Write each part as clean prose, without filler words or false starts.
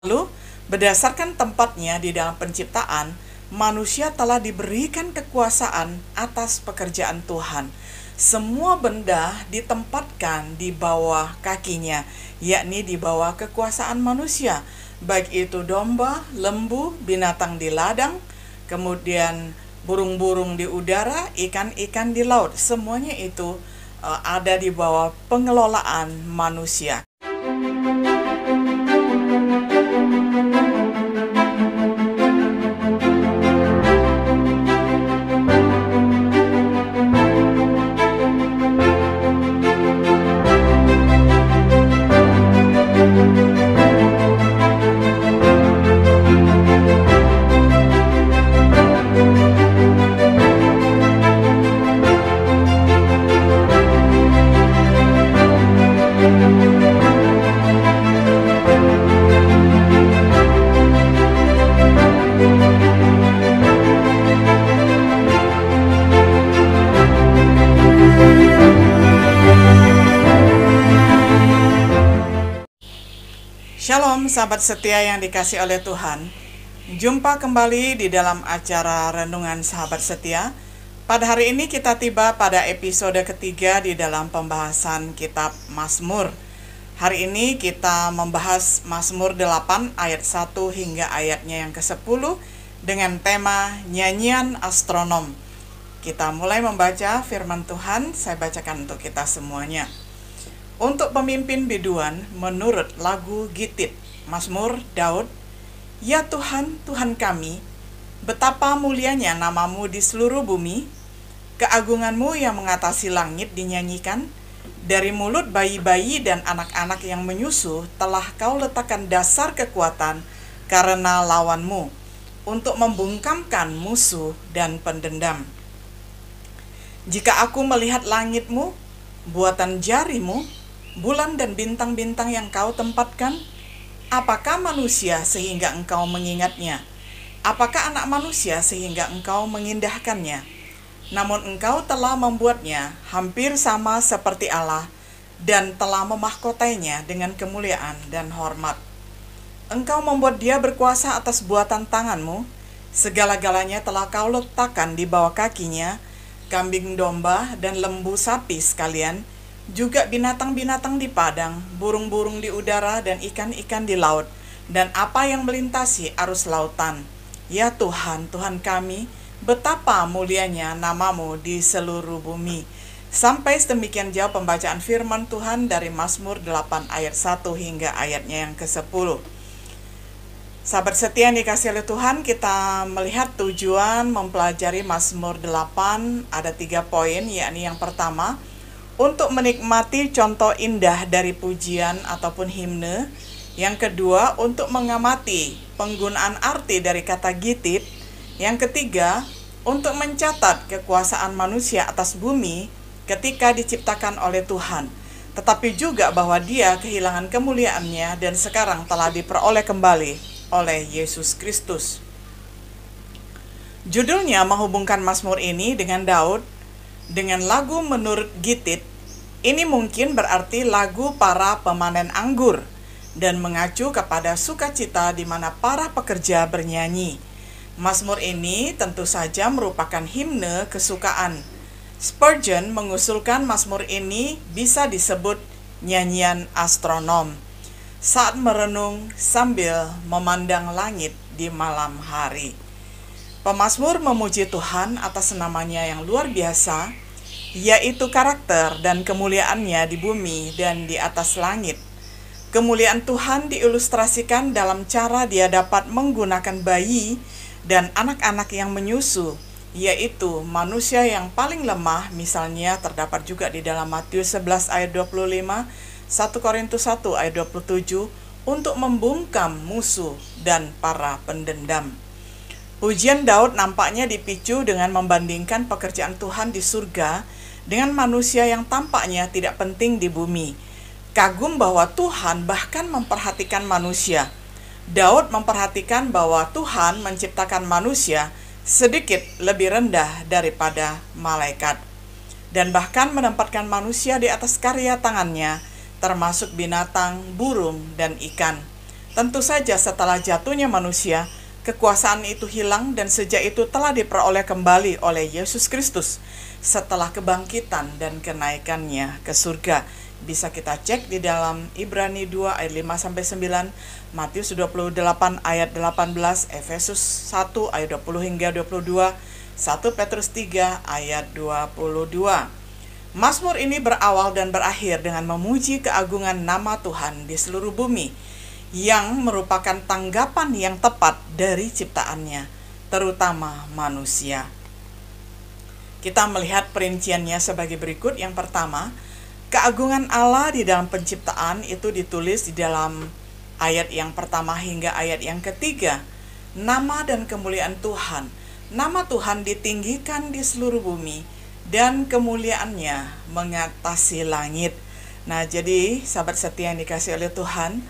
Lalu, berdasarkan tempatnya di dalam penciptaan, manusia telah diberikan kekuasaan atas pekerjaan Tuhan. Semua benda ditempatkan di bawah kakinya, yakni di bawah kekuasaan manusia, baik itu domba, lembu, binatang di ladang, kemudian burung-burung di udara, ikan-ikan di laut. Semuanya itu ada di bawah pengelolaan manusia. Shalom sahabat setia yang dikasih oleh Tuhan. Jumpa kembali di dalam acara Renungan Sahabat Setia. Pada hari ini kita tiba pada episode ketiga di dalam pembahasan kitab Mazmur. Hari ini kita membahas Mazmur 8 ayat 1 hingga ayatnya yang ke-10 dengan tema nyanyian astronom. Kita mulai membaca firman Tuhan, saya bacakan untuk kita semuanya. Untuk pemimpin biduan menurut lagu Gitit, Mazmur Daud. Ya Tuhan, Tuhan kami, betapa mulianya namamu di seluruh bumi, keagunganmu yang mengatasi langit dinyanyikan, dari mulut bayi-bayi dan anak-anak yang menyusu telah kau letakkan dasar kekuatan karena lawanmu, untuk membungkamkan musuh dan pendendam. Jika aku melihat langitmu, buatan jarimu, bulan dan bintang-bintang yang kau tempatkan, apakah manusia sehingga engkau mengingatnya? Apakah anak manusia sehingga engkau mengindahkannya? Namun engkau telah membuatnya hampir sama seperti Allah dan telah memahkotainya dengan kemuliaan dan hormat. Engkau membuat dia berkuasa atas buatan tanganmu, segala-galanya telah kau letakkan di bawah kakinya, kambing domba dan lembu sapi sekalian, juga binatang-binatang di padang, burung-burung di udara, dan ikan-ikan di laut, dan apa yang melintasi arus lautan. Ya Tuhan, Tuhan kami, betapa mulianya namamu di seluruh bumi. Sampai sedemikian jauh pembacaan firman Tuhan dari Mazmur 8 ayat 1 hingga ayatnya yang ke-10. Sahabat setia yang dikasih oleh Tuhan, kita melihat tujuan mempelajari Mazmur 8 ada 3 poin, yakni yang pertama, untuk menikmati contoh indah dari pujian ataupun himne. Yang kedua, untuk mengamati penggunaan arti dari kata gitit. Yang ketiga, untuk mencatat kekuasaan manusia atas bumi ketika diciptakan oleh Tuhan, tetapi juga bahwa dia kehilangan kemuliaannya dan sekarang telah diperoleh kembali oleh Yesus Kristus. Judulnya menghubungkan Mazmur ini dengan Daud dengan lagu menurut Gitit. Ini mungkin berarti lagu para pemanen anggur dan mengacu kepada sukacita di mana para pekerja bernyanyi. Mazmur ini tentu saja merupakan himne kesukaan. Spurgeon mengusulkan Mazmur ini bisa disebut nyanyian astronom saat merenung sambil memandang langit di malam hari. Pemazmur memuji Tuhan atas namanya yang luar biasa, yaitu karakter dan kemuliaannya di bumi dan di atas langit. Kemuliaan Tuhan diilustrasikan dalam cara dia dapat menggunakan bayi dan anak-anak yang menyusu, yaitu manusia yang paling lemah, misalnya terdapat juga di dalam Matius 11 ayat 25, 1 Korintus 1 ayat 27, untuk membungkam musuh dan para pendendam. Pujian Daud nampaknya dipicu dengan membandingkan pekerjaan Tuhan di surga dengan manusia yang tampaknya tidak penting di bumi. Kagum bahwa Tuhan bahkan memperhatikan manusia. Daud memperhatikan bahwa Tuhan menciptakan manusia sedikit lebih rendah daripada malaikat, dan bahkan menempatkan manusia di atas karya tangannya, termasuk binatang, burung, dan ikan. Tentu saja setelah jatuhnya manusia, kekuasaan itu hilang dan sejak itu telah diperoleh kembali oleh Yesus Kristus setelah kebangkitan dan kenaikannya ke surga. Bisa kita cek di dalam Ibrani 2 ayat 5-9, Matius 28 ayat 18, Efesus 1 ayat 20 hingga 22, 1 Petrus 3 ayat 22. Mazmur ini berawal dan berakhir dengan memuji keagungan nama Tuhan di seluruh bumi, yang merupakan tanggapan yang tepat dari ciptaannya, terutama manusia. Kita melihat perinciannya sebagai berikut. Yang pertama, keagungan Allah di dalam penciptaan itu ditulis di dalam ayat yang pertama hingga ayat yang ketiga. Nama dan kemuliaan Tuhan. Nama Tuhan ditinggikan di seluruh bumi dan kemuliaannya mengatasi langit. Nah, jadi sahabat setia yang dikasihi oleh Tuhan,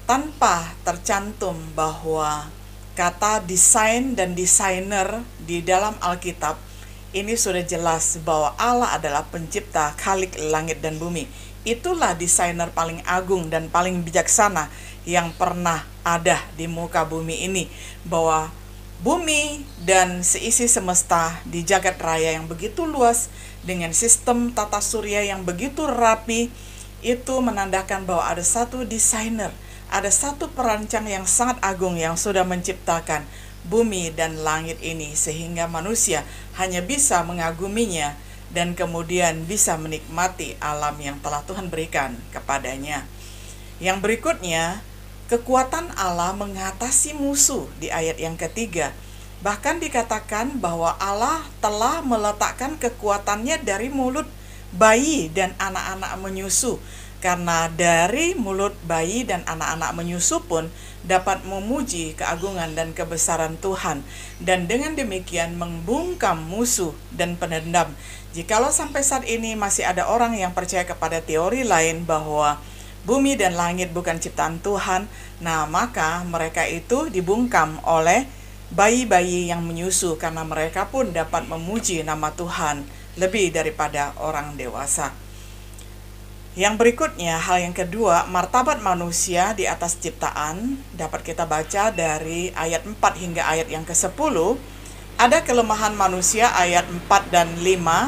tanpa tercantum bahwa kata desain dan desainer di dalam Alkitab, ini sudah jelas bahwa Allah adalah pencipta khalik langit dan bumi. Itulah desainer paling agung dan paling bijaksana yang pernah ada di muka bumi ini. Bahwa bumi dan seisi semesta di jagat raya yang begitu luas dengan sistem tata surya yang begitu rapi, itu menandakan bahwa ada satu desainer, ada satu perancang yang sangat agung yang sudah menciptakan bumi dan langit ini, sehingga manusia hanya bisa mengaguminya dan kemudian bisa menikmati alam yang telah Tuhan berikan kepadanya. Yang berikutnya, kekuatan Allah mengatasi musuh di ayat yang ketiga. Bahkan dikatakan bahwa Allah telah meletakkan kekuatannya dari mulut bayi dan anak-anak menyusu. Karena dari mulut bayi dan anak-anak menyusu pun dapat memuji keagungan dan kebesaran Tuhan, dan dengan demikian membungkam musuh dan penendam. Jikalau sampai saat ini masih ada orang yang percaya kepada teori lain bahwa bumi dan langit bukan ciptaan Tuhan, nah maka mereka itu dibungkam oleh bayi-bayi yang menyusu, karena mereka pun dapat memuji nama Tuhan lebih daripada orang dewasa. Yang berikutnya, hal yang kedua, martabat manusia di atas ciptaan, dapat kita baca dari ayat 4 hingga ayat yang ke-10. Ada kelemahan manusia ayat 4 dan 5,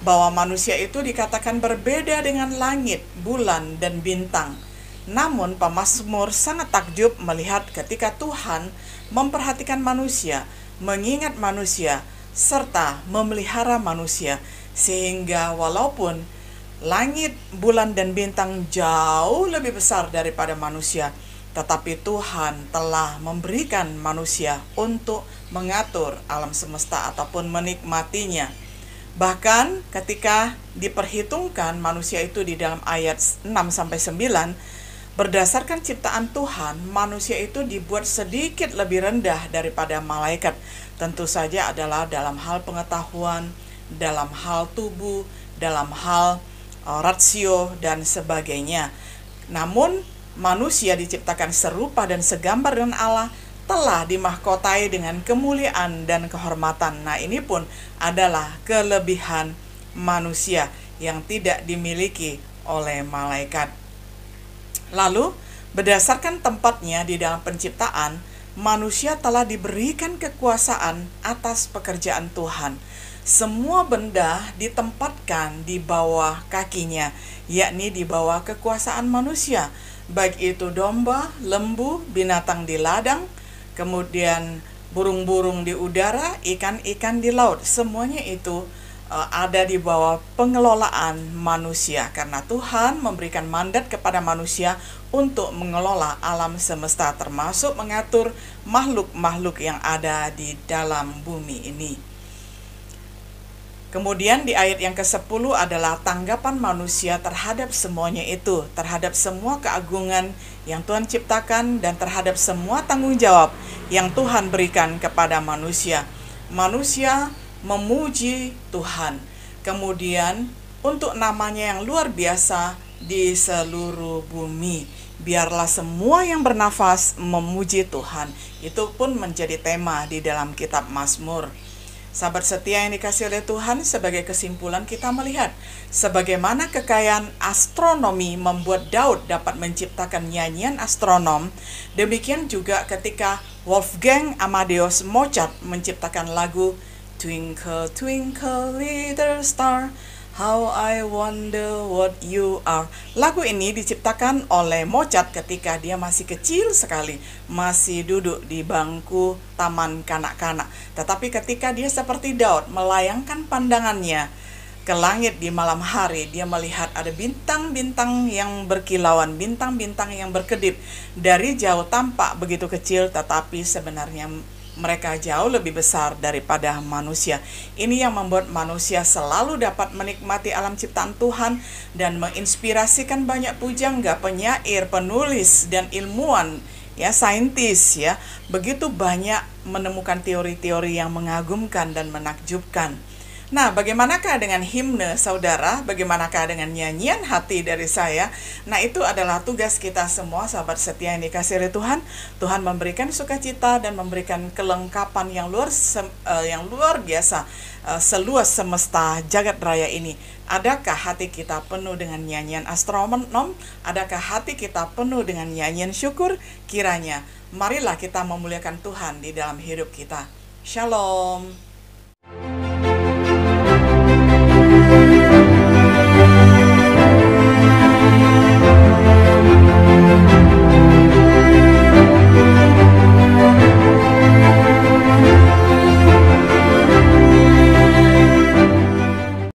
bahwa manusia itu dikatakan berbeda dengan langit, bulan, dan bintang. Namun pemazmur sangat takjub melihat ketika Tuhan memperhatikan manusia, mengingat manusia, serta memelihara manusia, sehingga walaupun langit, bulan, dan bintang jauh lebih besar daripada manusia, tetapi Tuhan telah memberikan manusia untuk mengatur alam semesta ataupun menikmatinya. Bahkan ketika diperhitungkan manusia itu di dalam ayat 6-9, berdasarkan ciptaan Tuhan, manusia itu dibuat sedikit lebih rendah daripada malaikat. Tentu saja adalah dalam hal pengetahuan, dalam hal tubuh, dalam hal rasio dan sebagainya. Namun manusia diciptakan serupa dan segambar dengan Allah, telah dimahkotai dengan kemuliaan dan kehormatan. Nah, ini pun adalah kelebihan manusia yang tidak dimiliki oleh malaikat. Lalu, berdasarkan tempatnya di dalam penciptaan, manusia telah diberikan kekuasaan atas pekerjaan Tuhan. Semua benda ditempatkan di bawah kakinya, yakni di bawah kekuasaan manusia, baik itu domba, lembu, binatang di ladang, kemudian burung-burung di udara, ikan-ikan di laut. Semuanya itu ada di bawah pengelolaan manusia, karena Tuhan memberikan mandat kepada manusia untuk mengelola alam semesta, termasuk mengatur makhluk-makhluk yang ada di dalam bumi ini. Kemudian di ayat yang ke-10 adalah tanggapan manusia terhadap semuanya itu, terhadap semua keagungan yang Tuhan ciptakan dan terhadap semua tanggung jawab yang Tuhan berikan kepada manusia. Manusia memuji Tuhan. Kemudian untuk namanya yang luar biasa di seluruh bumi, biarlah semua yang bernafas memuji Tuhan. Itu pun menjadi tema di dalam kitab Mazmur. Sahabat setia yang dikasih oleh Tuhan, sebagai kesimpulan kita melihat sebagaimana kekayaan astronomi membuat Daud dapat menciptakan nyanyian astronom. Demikian juga ketika Wolfgang Amadeus Mozart menciptakan lagu Twinkle Twinkle Little Star, How I Wonder What You Are. Lagu ini diciptakan oleh Mozart ketika dia masih kecil sekali, masih duduk di bangku taman kanak-kanak. Tetapi ketika dia seperti Daud melayangkan pandangannya ke langit di malam hari, dia melihat ada bintang-bintang yang berkilauan, bintang-bintang yang berkedip. Dari jauh tampak begitu kecil, tetapi sebenarnya mereka jauh lebih besar daripada manusia. Ini yang membuat manusia selalu dapat menikmati alam ciptaan Tuhan dan menginspirasikan banyak pujangga, penyair, penulis, dan ilmuwan, saintis, begitu banyak menemukan teori-teori yang mengagumkan dan menakjubkan. Nah, bagaimanakah dengan himne, saudara? Bagaimanakah dengan nyanyian hati dari saya? Nah, itu adalah tugas kita semua, sahabat setia yang dikasihi oleh Tuhan. Tuhan memberikan sukacita dan memberikan kelengkapan yang luar biasa, seluas semesta jagat raya ini. Adakah hati kita penuh dengan nyanyian astronom? Adakah hati kita penuh dengan nyanyian syukur? Kiranya, marilah kita memuliakan Tuhan di dalam hidup kita. Shalom.